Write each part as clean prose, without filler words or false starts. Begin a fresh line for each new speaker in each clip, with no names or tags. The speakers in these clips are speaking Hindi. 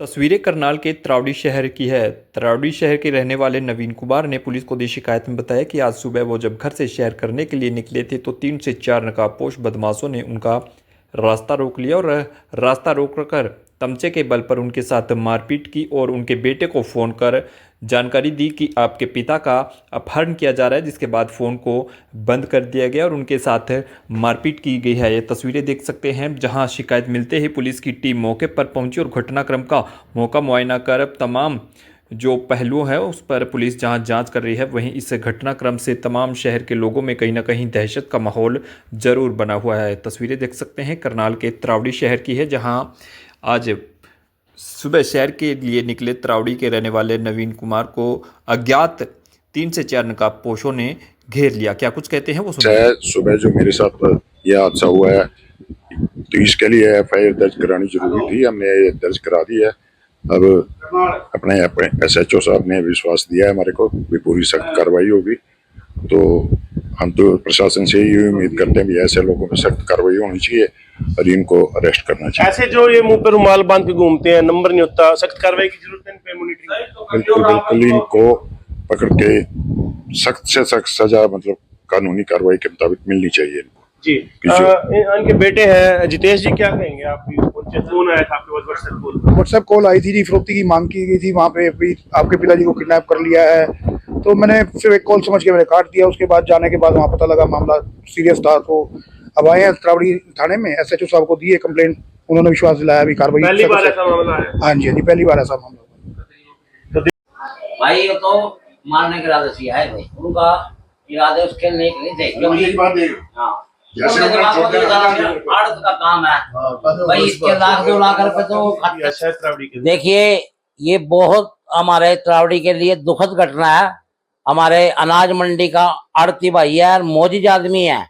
तस्वीरें करनाल के त्रावडी शहर की है। त्रावडी शहर के रहने वाले नवीन कुमार ने पुलिस को दी शिकायत में बताया कि आज सुबह वो जब घर से सैर करने के लिए निकले थे तो 3 से 4 नकाबपोश बदमाशों ने उनका रास्ता रोक लिया और रास्ता रोककर तमचे के बल पर उनके साथ मारपीट की और उनके बेटे को फ़ोन कर जानकारी दी कि आपके पिता का अपहरण किया जा रहा है, जिसके बाद फ़ोन को बंद कर दिया गया और उनके साथ मारपीट की गई है। ये तस्वीरें देख सकते हैं, जहां शिकायत मिलते ही पुलिस की टीम मौके पर पहुंची और घटनाक्रम का मौका मुआयना कर तमाम जो पहलू है उस पर पुलिस जहां जांच कर रही है, वहीं इस घटनाक्रम से तमाम शहर के लोगों में कहीं ना कहीं दहशत का माहौल ज़रूर बना हुआ है। तस्वीरें देख सकते हैं, करनाल के त्रावडी शहर की है, जहां आज सुबह सैर के लिए निकले त्रावडी के रहने वाले नवीन कुमार को अज्ञात 3 से 4 नकाबपोशों ने घेर लिया। क्या कुछ कहते हैं वो सुनिए।
सुबह जो मेरे साथ यह हादसा हुआ है तो इसके लिए एफआईआर दर्ज करानी जरूरी थी, हमने ये दर्ज करा दी है। अब अपने एसएचओ साहब ने विश्वास दिया है हमारे को भी पूरी सख्त कार्रवाई होगी, तो हम तो प्रशासन से ही उम्मीद करते हैं भी ऐसे लोगों पर सख्त कार्रवाई होनी चाहिए और इनको अरेस्ट करना चाहिए।
ऐसे जो ये मुंह पे रुमाल बांध के घूमते हैं, नंबर नहीं होता, सख्त कार्रवाई की जरूरत है इन पे, मॉनिटरिंग।
बिल्कुल बिल्कुल, इनको पकड़ के सख्त से सख्त सजा, मतलब कानूनी कार्रवाई के मुताबिक मिलनी चाहिए इनको
जी। इनके बेटे हैं जितेश जी, क्या कहेंगे आप? फोन आया था आपके पास,
व्हाट्सएप कॉल आई थी जी, फिरौती की मांग की गई थी वहाँ पे भी, आपके पिताजी को किडनैप कर लिया है। तो मैंने फिर एक कॉल समझ के मैंने काट दिया। उसके बाद जाने के बाद वहाँ पता लगा मामला सीरियस था, तो अब आए हैं त्रावडी थाने में, एसएचओ साहब को दिए कंप्लेंट, उन्होंने विश्वास दिलाया भी कार्रवाई।
पहली बार ऐसा मामला है?
हाँ जी, हाँ जी, पहली बार ऐसा मामला।
भाई ये तो मारने के इरादे से है भाई, उनका इरादे उसके नेक नहीं थे, क्योंकि हाँ आड़त का काम है भाई, इसके लाख 2 लाख रुपए तो देखिए, ये बहुत हमारे त्रावडी के लिए दुखद घटना है। हमारे अनाज मंडी का आड़ती भाई है, मोजिज आदमी है।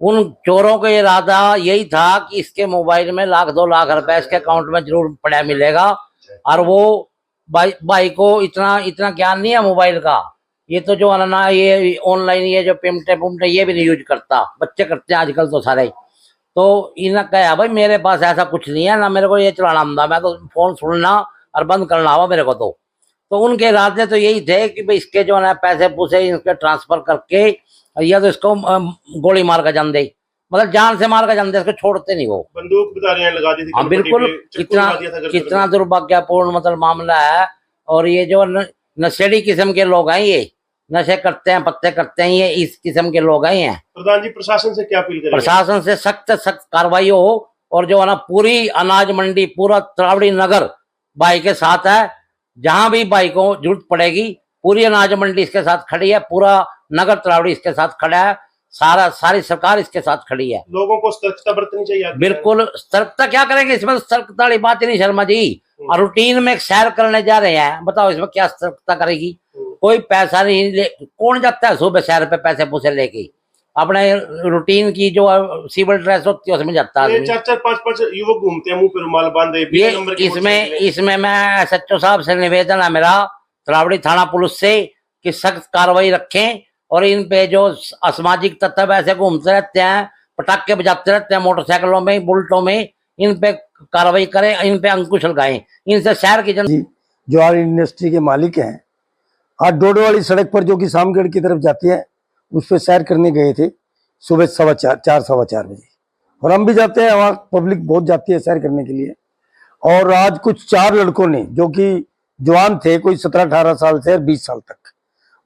उन चोरों का इरादा यही था कि इसके मोबाइल में लाख 2 लाख रुपए इसके अकाउंट में जरूर पड़ा मिलेगा, और वो भाई को इतना ज्ञान नहीं है मोबाइल का। ये तो जो अनना ये ऑनलाइन ये जो पेमेंट ये भी नहीं यूज करता, बच्चे करते हैं आजकल तो सारे। तो इन्हें कहा भाई मेरे पास ऐसा कुछ नहीं है ना, मेरे को ये चलाना आंदा, मैं तो फोन सुनना और बंद करना हुआ मेरे को। तो उनके इरादे तो यही थे कि भाई इसके जो है पैसे पूसे इनके ट्रांसफर करके या तो इसको गोली मार कर जान दे, मतलब जान से मार कर जान दे, इसको छोड़ते नहीं वो।
बंदूक लगा दी थी।
हाँ बिल्कुल, कितना दुर्भाग्यपूर्ण मतलब मामला है। और ये जो नशेड़ी किस्म के लोग हैं, ये नशे करते हैं, पत्ते करते हैं, ये इस किस्म के लोग हैं।
प्रधान जी, प्रशासन से क्या अपील करेंगे? प्रशासन
से सख्त कार्रवाई हो, और जो है ना पूरी अनाज मंडी, पूरा त्रावडी नगर भाई के साथ है। जहां भी भाई को जरूरत पड़ेगी, पूरी अनाज मंडी इसके साथ खड़ी है, पूरा नगर त्रावडी इसके साथ खड़ा है, सारी सरकार इसके साथ खड़ी है।
लोगों को सतर्कता बरतनी चाहिए।
बिल्कुल, सतर्कता क्या करेंगे इसमें, सतर्कता वाली बात ही नहीं शर्मा जी। और रूटीन में सैर करने जा रहे हैं, बताओ इसमें क्या सतर्कता करेगी? कोई पैसा नहीं ले, कौन जाता है सुबह सैर पे पैसे पूसे लेके? अपने रूटीन की जो सिविल ड्रेस होती है उसमें जाता है।
4-4 5-5 युवक घूमते हैं मुंह पे रुमाल बांधे।
इसमें मैं एसएचओ साहब से निवेदन है मेरा, त्रावडी थाना पुलिस से, कि सख्त कार्रवाई रखें और इन पे जो असामाजिक तत्व ऐसे घूमते रहते हैं, पटाखे बजाते रहते हैं मोटरसाइकिलों में, बुलेटों में, इन पे कार्रवाई करें, इन पे अंकुश लगाएं। इनसे शहर की
जो आर इंडस्ट्री के मालिक हैं, आज डोडो वाली सड़क पर जो कि शामगढ़ की तरफ जाती है, उस पर सैर करने गए थे सुबह 4:15 बजे। और हम भी जाते हैं, वहाँ पब्लिक बहुत जाती है सैर करने के लिए। और आज कुछ 4 लड़कों ने, जो कि जवान थे, कोई 17-18 साल से 20 साल तक,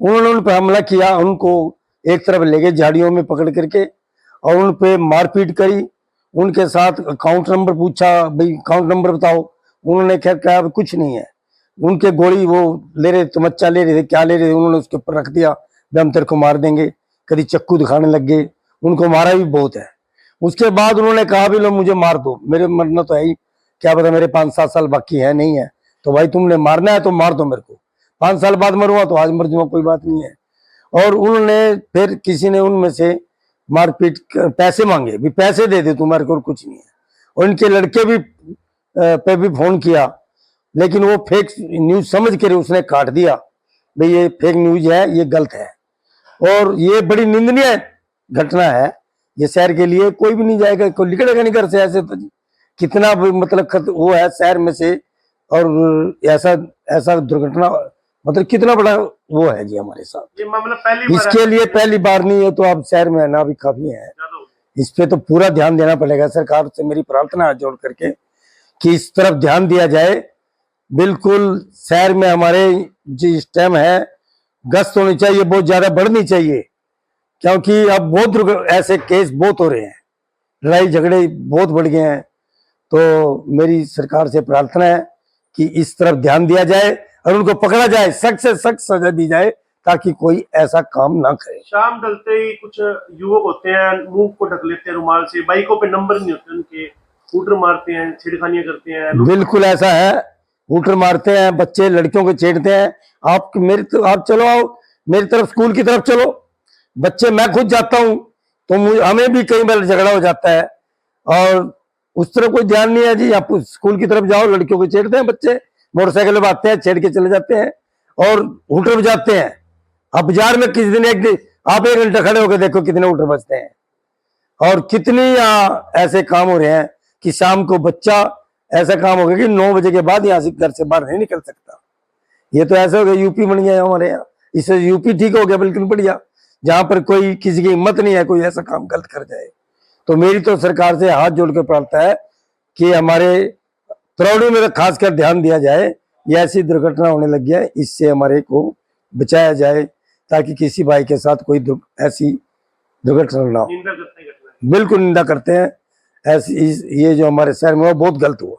उन्होंने उन पर हमला किया। उनको एक तरफ ले गए झाड़ियों में पकड़ करके और उन पर मारपीट करी। उनके साथ अकाउंट नंबर पूछा, भाई अकाउंट नंबर बताओ। उन्होंने खैर कहा कुछ नहीं है। उनके गोली वो ले रहे, तमच्चा ले रहे थे, क्या ले रहे थे, उन्होंने उसके ऊपर रख दिया, भाई हम तेरे को मार देंगे। कभी चक्कू दिखाने लग गए, उनको मारा भी बहुत है। उसके बाद उन्होंने कहा भी लो मुझे मार दो, मेरे मरना तो है ही, क्या पता मेरे 5-7 साल बाकी है नहीं है, तो भाई तुमने मारना है तो मार दो मेरे को, 5 साल बाद मरूंगा तो आज मर जाऊंगा, कोई बात नहीं है। और उन्होंने फिर किसी ने उनमें से मारपीट पैसे मांगे, भी पैसे दे दे तुम्हारे को, कुछ नहीं है। और इनके लड़के भी पे भी फोन किया, लेकिन वो फेक न्यूज समझ कर उसने काट दिया, भाई ये फेक न्यूज है, ये गलत है। और ये बड़ी निंदनीय घटना है ये शहर के लिए। कोई भी नहीं जाएगा, कोई निकलेगा नहीं घर से ऐसे। तो कितना मतलब वो है, शहर में से और ऐसा ऐसा दुर्घटना मतलब कितना बड़ा वो है जी हमारे साथ।
ये मामला पहली बार
इसके लिए पहली बार नहीं है, तो आप शहर में आना भी काफी है। इस पे तो पूरा ध्यान देना पड़ेगा। सरकार से मेरी प्रार्थना है जोड़ करके कि इस तरफ ध्यान दिया जाए। बिल्कुल शहर में हमारे जिस टाइम है गश्त होनी चाहिए, बहुत ज्यादा बढ़नी चाहिए, क्योंकि अब बहुत ऐसे केस बहुत हो रहे हैं, लड़ाई झगड़े बहुत बढ़ गए हैं। तो मेरी सरकार से प्रार्थना है कि इस तरफ ध्यान दिया जाए और उनको पकड़ा जाए, सख्त से सख्त सजा दी जाए, ताकि कोई ऐसा काम ना करे।
शाम ढलते ही कुछ युवक होते हैं, मुंह को ढक लेते हैं रुमाल से, बाइकों पे नंबर नहीं होते उनके, हूटर मारते हैं, छेड़खानियां करते हैं।
बिल्कुल ऐसा है, हूटर मारते हैं, बच्चे लड़कियों को छेड़ते हैं। आप आप चलो, आओ मेरी तरफ, स्कूल की तरफ चलो। बच्चे, मैं खुद जाता हूँ तो हमें भी कई बार झगड़ा हो जाता है, और उस तरफ कोई ध्यान नहीं है जी। आप स्कूल की तरफ जाओ, लड़कियों को छेड़ते हैं बच्चे, मोटरसाइकिल पे आते हैं, छेड़ के चले जाते हैं और हूटर बजाते हैं। अब बाजार में किसी दिन आप 1 घंटा खड़े होकर देखो कितने हूटर बजते हैं, और कितनी ऐसे काम हो रहे हैं कि शाम को बच्चा ऐसा काम हो गया कि 9 बजे के बाद यहाँ से घर से बाहर नहीं निकल सकता। ये तो ऐसा हो गया, यूपी बन गया हमारे यहाँ। इससे यूपी ठीक हो गया, बिल्कुल बढ़िया, जहां पर कोई किसी की हिम्मत नहीं है कोई ऐसा काम गलत कर जाए। तो मेरी तो सरकार से हाथ जोड़ के प्रार्थना है कि हमारे तरौड़ी में खासकर ध्यान दिया जाए। ये ऐसी दुर्घटना होने लगी है, इससे हमारे को बचाया जाए, ताकि किसी भाई के साथ कोई ऐसी दुर्घटना ना हो।
निंदा करते हैं घटना।
बिल्कुल निंदा करते हैं ऐसी। ये जो हमारे शहर में हुआ बहुत गलत हुआ।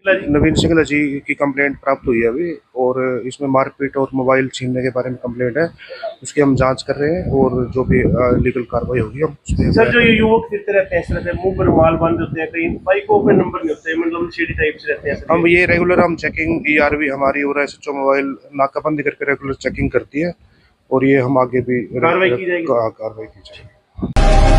नवीन सिंगला जी की कंप्लेंट प्राप्त हुई है अभी, और इसमें मारपीट और मोबाइल छीनने के बारे में कंप्लेंट है। उसकी हम जांच कर रहे हैं, और जो भी लीगल कार्रवाई होगी हम उसमें।
सर, जो ये युवक फिरते रहते हैं इस तरह से, मुंह पर रुमाल बांध होते हैं, कहीं बाइकों पे नंबर नहीं होते, मतलब सीढ़ी टाइप से रहते हैं।
हम ये रेगुलर हम चेकिंग ERV हमारी और SHO मोबाइल नाकाबंदी करके रेगुलर चेकिंग करती है, और ये हम आगे भी
कार्रवाई की जाएगी।
कार्रवाई की जाएगी।